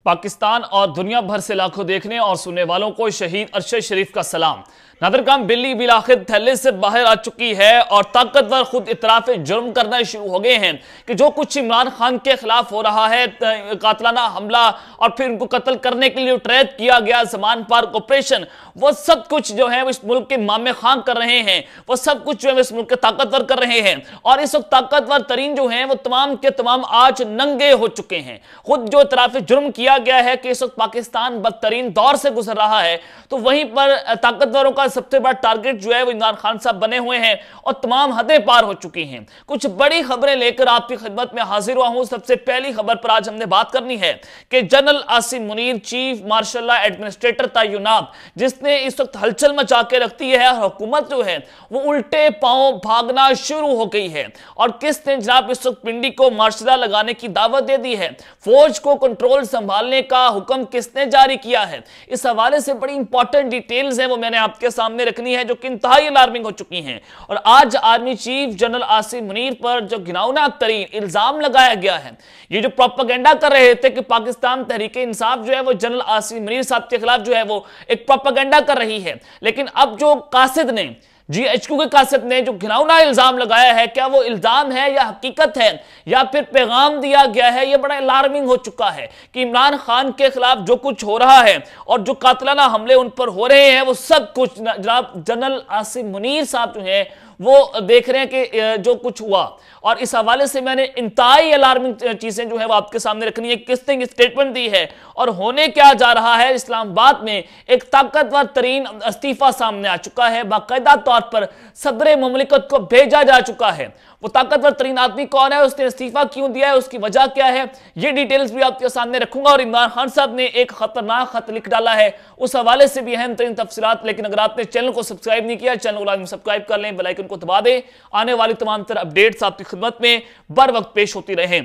पाकिस्तान और दुनिया भर से लाखों देखने और सुनने वालों को शहीद अरशद शरीफ का सलाम। नादरकाम बिल्ली बिलाखिर थैले से बाहर आ चुकी है और ताकतवर खुद इतराफ जुर्म करना शुरू हो गए हैं कि जो कुछ इमरान खान के खिलाफ हो रहा है, कातलाना हमला और फिर उनको कत्ल करने के लिए ट्रैप किया गया जमान पार्क ऑपरेशन, वो सब कुछ जो है इस मुल्क के मामे खान कर रहे हैं, वो सब कुछ जो है इस मुल्क के ताकतवर कर रहे हैं। और इस वक्त ताकतवर तरीन जो है वो तमाम के तमाम आज नंगे हो चुके हैं। खुद जो इतराफ जुर्म किया गया है कि इस वक्त पाकिस्तान बदतरीन दौर से गुजर रहा है, तो वहीं पर ताकतवरों का सबसे बड़ा टारगेट जो है वो इमरान खान साहब बने हुए हैं और तमाम हदें पार हो चुकी हैं। कुछ बड़ी खबरें लेकर आपकी खिदमत में हाजिर हुआ हूं। सबसे पहली खबर पर आज हमने बात करनी है कि general Asim Munir chief marshal administrator तैनात, जिसने इस वक्त हलचल मचा के रखती है, हुकूमत जो है वो उल्टे पांव भागना शुरू हो गई है। और किसने जनाब इस वक्त पिंडी को मार्शल लगाने की दावत दे दी है, फौज को कंट्रोल संभालने का हुक्म किसने जारी किया है, इस हवाले से बड़ी इंपॉर्टेंट डिटेल्स हैं वो मैंने आपके सामने रखनी है, जो कि इंतहाई अलार्मिंग हो चुकी हैं। और आज army chief general Asim Munir पर जो घिनौना तरीन इल्जाम लगाया गया है, ये जो प्रोपेगेंडा कर रहे थे कि पाकिस्तान तहरीक इंसाफ जो है वो जनरल आसिम मुनीर साहब के खिलाफ जो है वो एक प्रोपेगेंडा कर रही है, लेकिन अब जो कासिद ने GHQ के कासिद ने जो घिनौना इल्जाम लगाया है, क्या वो इल्जाम है या हकीकत है या फिर पैगाम दिया गया है, ये बड़ा अलार्मिंग हो चुका है कि इमरान खान के खिलाफ जो कुछ हो रहा है और जो कातलाना हमले उन पर हो रहे हैं, वो सब कुछ जनाब जनरल आसिम मुनीर साहब जो है वो देख रहे हैं कि जो कुछ हुआ। और इस हवाले से मैंने इंतहाई अलार्मिंग चीजें जो है वो आपके सामने रखनी है, किसने स्टेटमेंट दी है और होने क्या जा रहा है। इस्लामाबाद में एक ताकतवर तरीन इस्तीफा सामने आ चुका है, बाकायदा तौर पर सदर मुमलिकत को भेजा जा चुका है। वो ताकतवर तरीन आदमी कौन है, उसने इस्तीफा क्यों दिया है, उसकी वजह क्या है, ये डिटेल्स भी आपके सामने रखूंगा। और इमरान खान साहब ने एक खतरनाक खत लिख डाला है, उस हवाले से भी अहम तरीन तफसीलात। लेकिन अगर आपने चैनल को सब्सक्राइब नहीं किया, चैनल को सब्सक्राइब कर लें, बेल आइकन को दबा दें, आने वाली तमाम तरह अपडेट्स आपकी खिदमत में बर वक्त पेश होती रहे।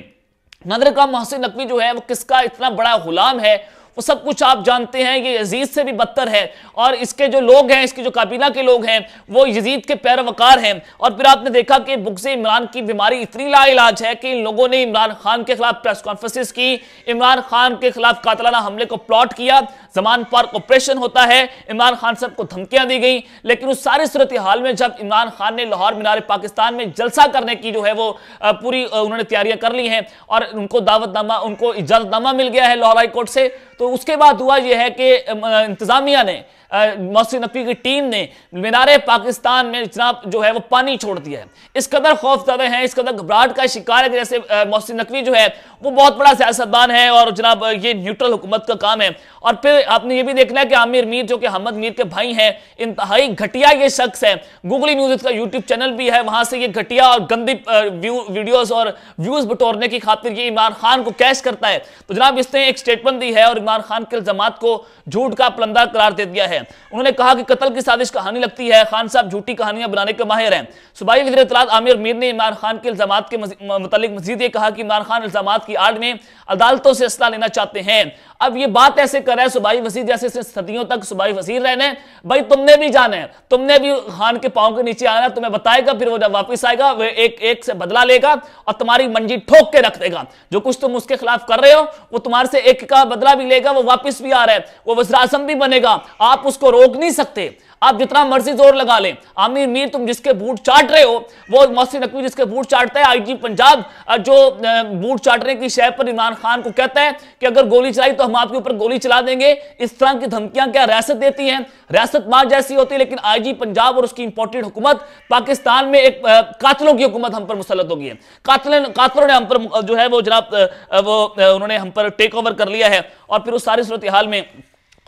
नादरकाम मोहसिन नकवी जो है वो किसका इतना बड़ा गुलाम है, वो सब कुछ आप जानते हैं। ये यजीद से भी बदतर है और इसके जो लोग हैं, इसकी जो काबीना के लोग हैं, वो यजीद के पैरवकार हैं। और फिर आपने देखा कि बुग़्ज़ इमरान की बीमारी इतनी लाइलाज है कि इन लोगों ने इमरान खान के खिलाफ प्रेस कॉन्फ्रेंसेस की, इमरान खान के खिलाफ कातलाना हमले को प्लॉट किया, जमान पार्क ऑपरेशन होता है, इमरान खान साहब को धमकियां दी गई। लेकिन उस सारी सूरत हाल में जब इमरान खान ने लाहौर मीनार पाकिस्तान में जलसा करने की जो है वो पूरी उन्होंने तैयारियां कर ली हैं और उनको दावतनामा, उनको इजाजतनामा मिल गया है लाहौर हाई कोर्ट से, तो उसके बाद हुआ यह है कि इंतजामिया ने, मोहसिन नकवी की टीम ने मीनार पाकिस्तान में जनाब जो है वो पानी छोड़ दिया है। इस कदर खौफजदा हैं, इस कदर घबराहट का शिकार है, जैसे मोहसिन नकवी जो है वो बहुत बड़ा सियासतदान है और जनाब ये न्यूट्रल हुकूमत का काम है। और फिर आपने ये भी देखना है कि आमिर मीर जो कि अहमद मीर के भाई हैं, इंतहाई घटिया ये शख्स है। गूगली न्यूज़ का यूट्यूब चैनल भी है, वहां से ये घटिया और गंदी वीडियोस और व्यूज बटोरने की खातिर ये इमरान खान को कैश करता है। तो जनाब इसने एक स्टेटमेंट दी है और इमरान खान के इल्जामात को झूठ का पलंदा करार दे दिया है। उन्होंने कहा कि कत्ल की साजिश कहानी लगती है, खान साहब झूठी कहानियां बनाने के माहिर हैं। सूबाई वज़ीर इत्तलात आमिर मीर ने इमरान खान के इल्जामात के मुतालिक मजीद ये कहा कि इमरान खान इल्जामात की आड़ में अदालतों से असला लेना चाहते हैं। अब ये बात ऐसे कर रहा है सूबाई वज़ीर जैसे सदियों तक सूबाई वज़ीर रहने, भाई तुमने भी जाना है, तुमने भी खान के पांव के नीचे आना है, तुम्हें बताएगा, फिर वो जब वापस आएगा वो एक से बदला लेगा और तुम्हारी मंजी ठोक के रख देगा। जो कुछ तुम उसके खिलाफ कर रहे हो वो तुम्हारे से एक का बदला भी लेगा, वो वापस भी आ रहा है, वो वज़ीर आज़म भी बनेगा, आप उसको रोक नहीं सकते, आप जितना मर्जी जोर लगा लें। आमिर मीर तुम जिसके बूट चाट रहे हो, वो मोहसिन नकवी जिसके बूट चाटता है, IG पंजाब जो बूट चाटने की शय पर इमरान खान को कहता है कि अगर गोली चलाई तो हम आपके ऊपर गोली चला देंगे। इस तरह की धमकियां क्या रियासत देती हैं, रियासत मार जैसी होती है। लेकिन IG पंजाब और उसकी इंपोर्टेड हुकूमत पाकिस्तान में एक कातलों की हुकूमत हम पर मुसल्लत हो गई है। कातलों ने हम पर जो है वो जनाब वो उन्होंने हम पर टेक ओवर कर लिया है। और फिर उस सारी सूरत हाल में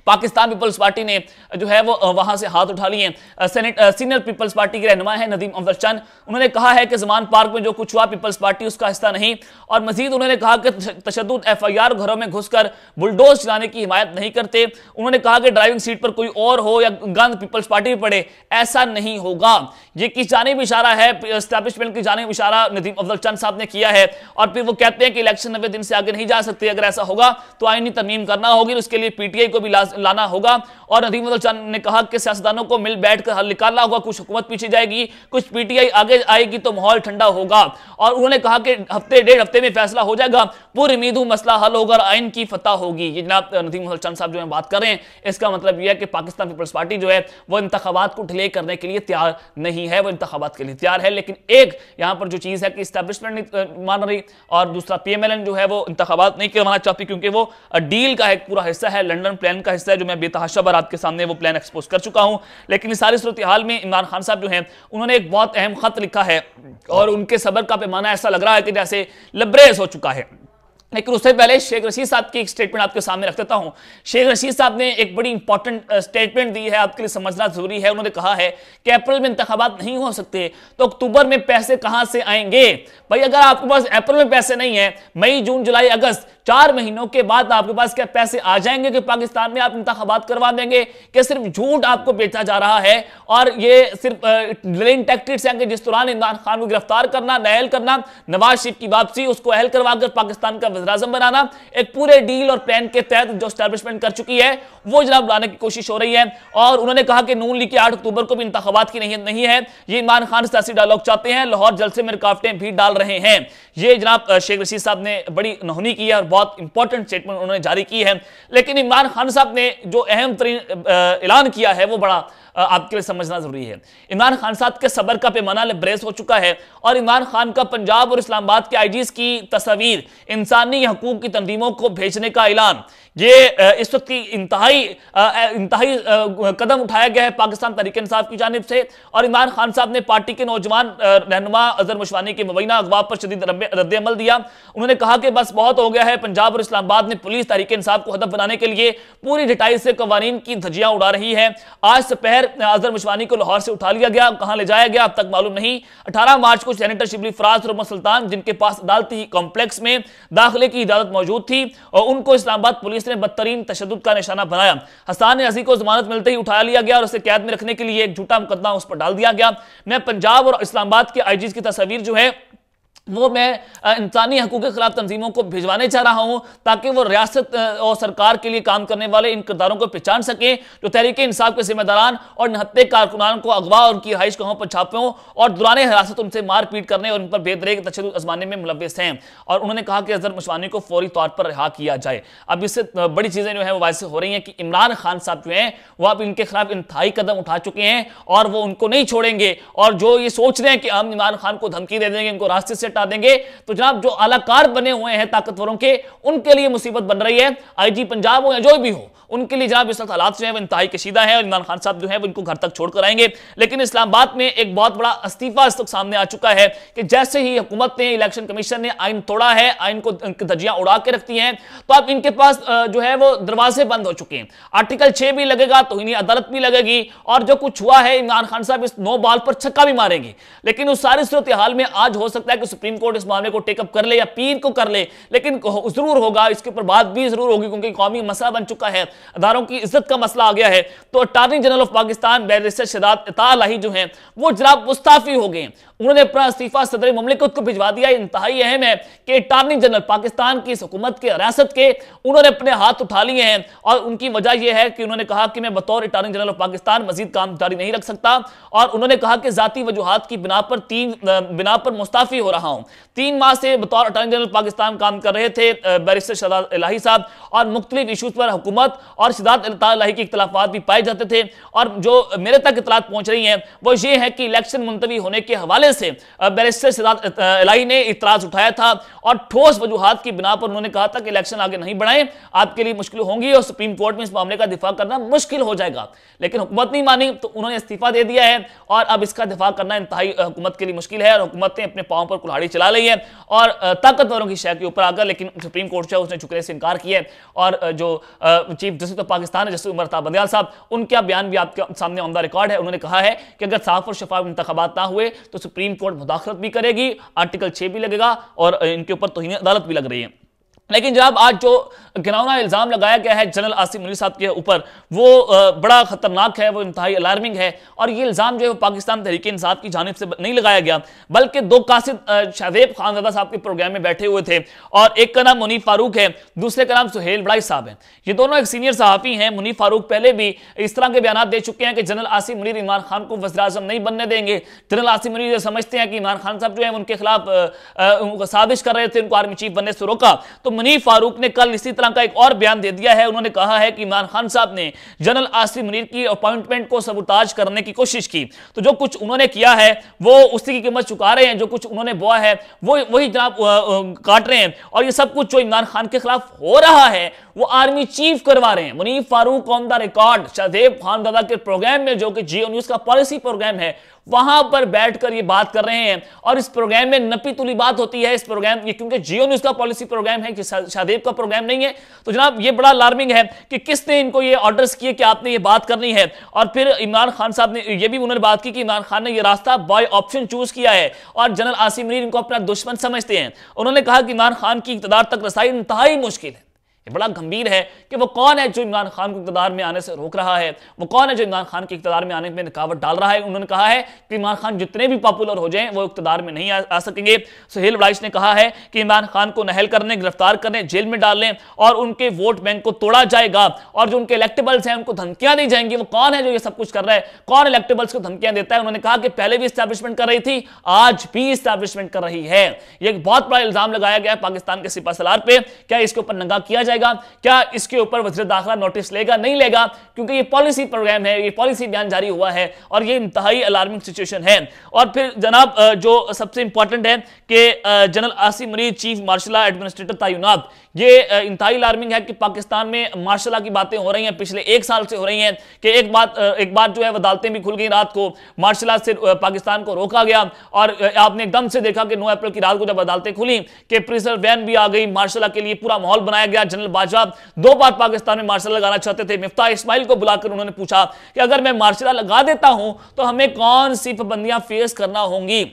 पाकिस्तान पीपल्स पार्टी ने जो है वो वहां से हाथ उठा लिए। सीनियर पीपल्स पार्टी के रहनुमा है नदीम अफजल चंद, उन्होंने कहा है कि जमान पार्क में जो कुछ हुआ पीपल्स पार्टी उसका हिस्सा नहीं। और मजीद उन्होंने कहा कि तशद्दुद FIR घरों में घुसकर बुलडोज चलाने की हिमायत नहीं करते। उन्होंने कहा कि ड्राइविंग सीट पर कोई और हो या गंद पीपल्स पार्टी पर पड़े, ऐसा नहीं होगा। ये किस जानिब इशारा है, एस्टैब्लिशमेंट की जानिब इशारा नदीम अफजल चंद साहब ने किया है। और फिर वो कहते हैं कि इलेक्शन 90 दिन से आगे नहीं जा सकते, अगर ऐसा होगा तो आईनी तरमीम करना होगी, उसके लिए PTI को भी लाना होगा। और नदीम उल हसन ने कहा कि सियासतदानों को मिल बैठकर हल निकालना होगा, कुछ हुकूमत पीछे जाएगी, कुछ पीटीआई आगे आएगी तो माहौल ठंडा होगा। और उन्होंने कहा कि हफ्ते डेढ़ हफ्ते में फैसला हो जाएगा, पूरी उम्मीद हूं मसला हल होगा और आइन की फतह होगी। ये जनाब नदीम उल हसन साहब जो है बात कर रहे हैं, इसका मतलब यह है कि पाकिस्तान पीपल्स पार्टी जो है वो इंतखाबात को डिले करने के लिए तैयार नहीं है, वो इंतखाबात के लिए तैयार है। लेकिन एक यहां पर जो चीज है कि इस्टेब्लिशमेंट नहीं मान रही और दूसरा पीएमएलएन जो है वो इंतखाबात नहीं करवाना चाहती, क्योंकि वो डील का एक पूरा हिस्सा है, लंदन प्लान का हिस्सा है, जो मैं बेतहाशा बार आपके सामने वो प्लान एक्सपोज कर चुका हूं। लेकिन इस सारी सूरत हाल में इमरान खान साहब जो हैं उन्होंने एक बहुत अहम खत लिखा है और उनके सब्र का पैमाना ऐसा लग रहा है कि जैसे लबरेज हो चुका है। लेकिन उससे पहले शेख रशीद साहब की एक स्टेटमेंट आपके सामने रख देता हूं। शेख रशीद साहब ने एक बड़ी इंपॉर्टेंट स्टेटमेंट दी है, आपके लिए समझना जरूरी है। उन्होंने कहा है कि अप्रैल में इंतखाबात नहीं हो सकते तो अक्टूबर में पैसे कहां से आएंगे। भाई अगर आपके पास अप्रैल में पैसे नहीं है, मई जून जुलाई अगस्त 4 महीनों के बाद आपके पास क्या पैसे आ जाएंगे कि पाकिस्तान में आप इंतखाबात करवा देंगे? कि सिर्फ झूठ आपको बेचा जा रहा है और ये सिर्फ डिलेइंग टैक्टिक्स हैं कि जिस दौरान इमरान खान को गिरफ्तार करना, नाअहल करना, नवाज शरीफ की वापसी, उसको अहल करवाकर पाकिस्तान का वज़ीर-ए-आज़म बनाना, एक पूरे डील और प्लान के तहत जो एस्टैब्लिशमेंट कर चुकी है वो जनाब लाने की कोशिश हो रही है। और उन्होंने कहा कि नून लीग के 8 अक्टूबर को भी इंतखाबात की नहीं है, ये इमरान खान सियासी डायलॉग चाहते हैं, लाहौर जलसे में रुकावटें भी डाल रहे हैं। ये जनाब शेख रशीद साहब ने बड़ी नहुनी की है और बहुत इंपॉर्टेंट स्टेटमेंट उन्होंने जारी की है। लेकिन इमरान खान साहब ने जो अहम तरीन ऐलान किया है वो बड़ा आपके लिए समझना जरूरी है। इमरान खान साहब के सब्र का पैमाना लबरेज हो चुका है और इमरान खान का पंजाब और इस्लामाबाद के आईजीज की तस्वीर, इंसानी हकूक की तंजीमों को भेजने का ऐलान, ये इस वक्त की इंतहाई कदम उठाया गया है पाकिस्तान तहरीक इंसाफ की जानिब से। और इमरान खान साहब ने पार्टी के नौजवान रहनुमा अजहर मुशवानी के मुबैना अगवा पर शदीद रद्द-ए-अमल दिया। उन्होंने कहा कि बस बहुत हो गया है, पंजाब और इस्लामाबाद में पुलिस तहरीक इंसाफ को हदफ बनाने के लिए पूरी ढिठाई से कवानीन की धज्जियां उड़ा रही है। आज दोपहर अजहर मुशवानी को लाहौर से उठा लिया गया, कहां ले जाया गया अब तक मालूम नहीं। 18 मार्च को सेनेटर शिबली फराज और मोहम्मद सुल्तान, जिनके पास अदालती कॉम्प्लेक्स में दाखिले की इजाजत मौजूद थी, और उनको इस्लामाबाद पुलिस ने बदतरीन तशद्दुद का निशाना बनाया। हसन अजी को जमानत मिलते ही उठा लिया गया और उसे कैद में रखने के लिए एक झूठा मुकदमा उस पर डाल दिया गया। मैं पंजाब और इस्लामाबाद के आईजीज की तस्वीर जो है वो मैं इंसानी हकूक़ के खिलाफ तंजीमों को भिजवाने चाह रहा हूं ताकि वो रियासत और सरकार के लिए काम करने वाले इन किरदारों को पहचान सकें जो तहरीक इंसाफ के जिम्मेदारान और निहत्ते कारकुनान को अगवा और उनकी रिहाइश गाहों पर छापों और दुराने हिरासत उनसे मारपीट करने और उन पर बेदरेग तशद्दुद आजमाने में मुलव्विस हैं। और उन्होंने कहा कि अजहर मुशवानी को फौरी तौर पर रिहा किया जाए। अब इससे बड़ी चीज़ें जो है वो वाज़ेह हो रही हैं कि इमरान खान साहब जो हैं वो अब इनके खिलाफ इंतहाई कदम उठा चुके हैं और वो उनको नहीं छोड़ेंगे। और जो ये सोच रहे हैं कि हम इमरान खान को धमकी दे देंगे, इनको रास्ते से हटा देंगे, तो जनाब जो आलाकार बने हुए हैं ताकतवरों के, उनके लिए मुसीबत बन रही है। आईजी पंजाब हो या जो भी हो, उनके लिए जनाब इस वक्त हालात जो है वो इंतहाई कशीदा है और इमरान खान साहब जो है वो इनको घर तक छोड़कर आएंगे। लेकिन इस्लामाबाद में एक बहुत बड़ा इस्तीफा इस वक्त सामने आ चुका है कि जैसे ही हुकूमत ने, इलेक्शन कमीशन ने आइन तोड़ा है, आइन को धज्जियां उड़ा के रखती हैं, तो अब इनके पास जो है वो दरवाजे बंद हो चुके हैं। आर्टिकल 6 भी लगेगा तो इन्हें अदालत भी लगेगी और जो कुछ हुआ है इमरान खान साहब इस 9 बाल पर छक्का भी मारेंगे। लेकिन उस सारी सूरत हाल में आज हो सकता है कि सुप्रीम कोर्ट इस मामले को टेकअप कर ले या पीर को कर ले, लेकिन जरूर होगा, इसके ऊपर बात भी जरूर होगी क्योंकि कौमी मसला बन चुका है, अदारों की इज्जत का मसला आ गया है। तो attorney general of Pakistan barrister Shahzad Ata Elahi जो हैं वो जनाब मुस्ताफी हो गए। उन्होंने अपना इस्तीफा सदर मुमलिकत को भिजवा दिया। इंतहाई अहम है कि अटॉर्नी जनरल पाकिस्तान की हुकूमत के रियासत के उन्होंने अपने हाथ उठा लिए हैं और उनकी वजह यह है कि उन्होंने कहा कि मैं बतौर अटॉर्नी जनरल ऑफ पाकिस्तान मजीद काम जारी नहीं रख सकता और उन्होंने कहा कि जाती वजूहात की बिना पर मुस्ताफी हो रहा हूं। 3 माह से बतौर अटॉर्नी जनरल पाकिस्तान काम कर रहे थे बैरिस्टर शहजाद इलाही साहब और मुख्तलिफ इशूज पर हुकूमत और शहजाद इलाही के इख्तलाफात भी पाए जाते थे। और जो मेरे तक इतलात पहुंच रही हैं वो ये है कि इलेक्शन मुलतवी होने के हवाले से बैरिस्टर शहजाद इलाही ने इतराज उठाया था और ठोस वजूहात की बिना पर उन्होंने कहा था कि इलेक्शन आगे नहीं बढ़ाएं, आपके लिए मुश्किल होंगी और सुप्रीम कोर्ट में इस मामले का दिफा करना मुश्किल हो जाएगा। लेकिन हुकूमत नहीं मानी तो उन्होंने इस्तीफा दे दिया है और अब इसका दिफा करना इंतहाई हुकूमत के लिए मुश्किल है और हुकूमत ने अपने पांव पर कुल्हाड़ी चला ली है और ताकतवरों की शय के ऊपर आकर, लेकिन सुप्रीम कोर्ट से उसने झुकने से इनकार किया है। और जो chief justice of Pakistan justice Umar Ata Bandial साहब, उनका बयान भी आपके सामने ऑन द रिकॉर्ड है। उन्होंने कहा है कि अगर साफ और शफाफ इंतखाबात ना हुए तो सुप्रीम कोर्ट मुदाखलत भी करेगी, आर्टिकल 6 भी लगेगा और इनके ऊपर तौहीन अदालत भी लग रही है। लेकिन जनाब आज जो घिनौना इल्जाम लगाया गया है जनरल आसिम मुनीर साहब के ऊपर, वो बड़ा खतरनाक है, वो इंतहाई अलार्मिंग है। और ये इल्जाम जो है पाकिस्तान तहरीक इंसाफ की जानिब से नहीं लगाया गया, बल्कि दो कासिद शादेब खानज़ादा साहब के प्रोग्राम में बैठे हुए थे, और एक का नाम मुनीफ फारूक है, दूसरे का नाम सुहेल बड़ाई साहब है। ये दोनों एक सीनियर सहाफ़ी हैं। मुनीफ फारूक पहले भी इस तरह के बयान दे चुके हैं कि जनरल आसिम मुनीर इमरान खान को वज़ीर आज़म नहीं बनने देंगे। जनरल आसिम मुनीर ये समझते हैं कि इमरान खान साहब जो है उनके खिलाफ साजिश कर रहे थे, उनको आर्मी चीफ बनने से रोका। तो मुनीफ फारूक ने कल इसी तरह का एक और बयान दे दिया है। उन्होंने कहा है कि इमरान खान साहब ने जनरल आसिम मुनीर की अपॉइंटमेंट को सबूताज करने की कोशिश की। तो जो कुछ उन्होंने किया है वो उसी की कीमत चुका रहे हैं, जो कुछ उन्होंने बोया है वो वही जनाब काट रहे हैं। और ये सब कुछ जो इमरान खान के खिलाफ हो रहा है वो आर्मी चीफ करवा रहे हैं। Munif Farooq on the record Shahzeb Khanzada के प्रोग्राम में, जो कि जियो न्यूज का पॉलिसी प्रोग्राम है, वहां पर बैठकर ये बात कर रहे हैं। और इस प्रोग्राम में नपी तुली बात होती है। इस प्रोग्राम ये क्योंकि जियो न्यूज का पॉलिसी प्रोग्राम है कि शादेब का प्रोग्राम नहीं है। तो जनाब ये बड़ा अलार्मिंग है कि किसने इनको ये ऑर्डर्स किए कि आपने ये बात करनी है। और फिर इमरान खान साहब ने ये भी उन्होंने बात की कि इमरान खान ने ये रास्ता बाय ऑप्शन चूज किया है और जनरल आसिम मुनीर इनको अपना दुश्मन समझते हैं। उन्होंने कहा कि इमरान खान की इक़्तिदार तक रसाई इंतहाई मुश्किल है। ये बड़ा गंभीर है कि वो कौन है जो इमरान खान को इक़्तिदार में आने से रोक रहा है, वो कौन है जो इमरान खान के इक़्तिदार में आने में रुकावट डाल रहा है। उन्होंने कहा है कि इमरान खान जितने भी पॉपुलर हो जाएं वो इक़्तिदार में नहीं आ सकेंगे। सुहेल बड़ाइश ने कहा है कि इमरान खान को नहल करने, गिरफ्तार करने, जेल में डालने और उनके वोट बैंक को तोड़ा जाएगा और जो उनके इलेक्टेबल्स हैं उनको धमकियां दी जाएंगी। वो कौन है जो ये सब कुछ कर रहा है, कौन इलेक्टेबल्स को धमकियां देता है। उन्होंने कहा कि पहले भी इस्टेब्लिशमेंट कर रही थी, आज भी इस्टेब्लिशमेंट कर रही है। ये एक बहुत बड़ा इल्जाम लगाया गया है पाकिस्तान के सिपह सलार पे। क्या इसके ऊपर नंगा किया जाएगा? क्या इसके ऊपर वज़ीर दाखिला नोटिस लेगा? नहीं लेगा, क्योंकि ये पॉलिसी प्रोग्राम है, ये पॉलिसी बयान जारी हुआ है और ये इंतहाई अलार्मिंग सिचुएशन है। और फिर जनाब जो सबसे इंपॉर्टेंट है कि general Asim Munir chief marshal administrator तैनात, ये इंतहाई अलार्मिंग है कि पाकिस्तान में मार्शल की बातें हो रही हैं, पिछले एक साल से हो रही हैं कि एक बार जो है अदालतें भी खुल गई रात को, मार्शल से पाकिस्तान को रोका गया। और आपने एकदम से देखा कि 9 अप्रैल की रात को जब अदालतें खुली कि प्रिजनर वैन भी आ गई, मार्शल के लिए पूरा माहौल बनाया गया। जनरल बाजवा 2 बार पाकिस्तान में मार्शल लगाना चाहते थे। मिफ्ताह इस्माइल को बुलाकर उन्होंने पूछा कि अगर मैं मार्शल लगा देता हूं तो हमें कौन सी पाबंदियां फेस करना होंगी।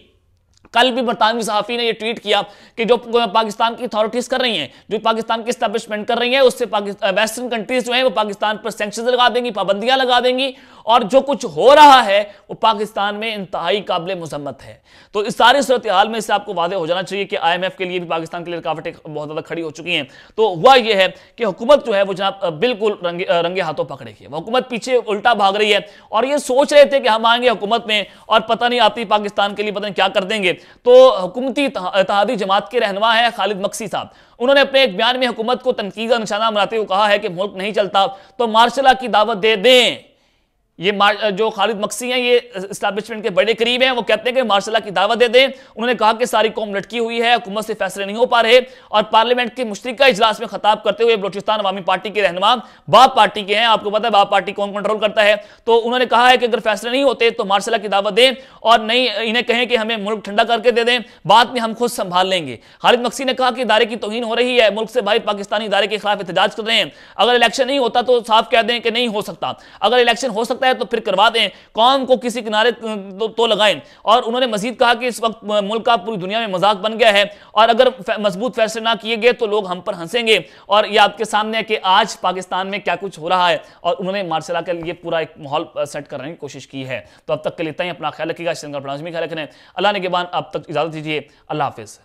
कल भी बरतानवी सहाफ़ी ने यह ट्वीट किया कि जो पाकिस्तान की अथॉरिटीज कर रही हैं, जो पाकिस्तान की एस्टैब्लिशमेंट कर रही है, उससे वेस्टर्न कंट्रीज जो है वो पाकिस्तान पर सैंक्शंस लगा देंगी, पाबंदियां लगा देंगी। और जो कुछ हो रहा है वो पाकिस्तान में इंतहाई काबिल मुज़म्मत है। तो इस सारी सूरत हाल में इससे आपको वादे हो जाना चाहिए कि IMF के लिए भी पाकिस्तान के लिए रुकावटें बहुत ज़्यादा खड़ी हो चुकी हैं। तो हुआ यह है कि हुकूमत जो है वो जनाब बिल्कुल रंगे हाथों पकड़ेगी। वो हुकूमत पीछे उल्टा भाग रही है और ये सोच रहे थे कि हम आएंगे हुकूमत में और पता नहीं आती पाकिस्तान के लिए पता नहीं क्या कर देंगे। तो हुकूमती इत्तेहादी जमात के रहनुमा है खालिद मक्सी साहब, उन्होंने अपने एक बयान में हुकूमत को तनकीद का निशाना बनाते हुए कहा है कि मुल्क नहीं चलता तो मार्शल की दावत दे दें। ये जो खालिद मक्सी हैं ये एस्टैब्लिशमेंट के बड़े करीब हैं, वो कहते हैं कि मार्शल की दावत दे दें। उन्होंने कहा कि सारी कौम लटकी हुई है, हुकूमत से फैसले नहीं हो पा रहे। और पार्लियामेंट के मुश्तरका इजलास में खिताब करते हुए बलूचिस्तान अवामी पार्टी के रहनुमा बाप पार्टी के हैं, आपको पता है बाप पार्टी कौन कंट्रोल करता है, तो उन्होंने कहा है कि अगर फैसले नहीं होते तो मार्शल की दावत दें और नहीं इन्हें कहें कि हमें मुल्क ठंडा करके दे दें, बाद में हम खुद संभाल लेंगे। खालिद मक्सी ने कहा कि इदारे की तौहीन हो रही है, मुल्क से बाहर पाकिस्तानी इदारे के खिलाफ एहतजाज कर रहे हैं। अगर इलेक्शन नहीं होता तो साफ कह दें कि नहीं हो सकता, अगर इलेक्शन हो सकता है तो फिर करवा दें, कौम को किसी किनारे तो लगाएं। और उन्होंने मजीद कहा कि इस वक्त मुल्क का पूरी दुनिया में मजाक बन गया है और अगर मजबूत फैसले ना किए गए तो लोग हम पर हंसेंगे। और ये आपके सामने है कि आज पाकिस्तान में क्या कुछ हो रहा है और उन्होंने मार्शल के लिए पूरा एक माहौल सेट करने की कोशिश की है। तो अब तक के लिए इतना ही, अपना ख्याल रखिएगा, ख्याल रखना। अल्लाह ने के बाद अब तक इजाजत दीजिए, अल्लाह हाफिज।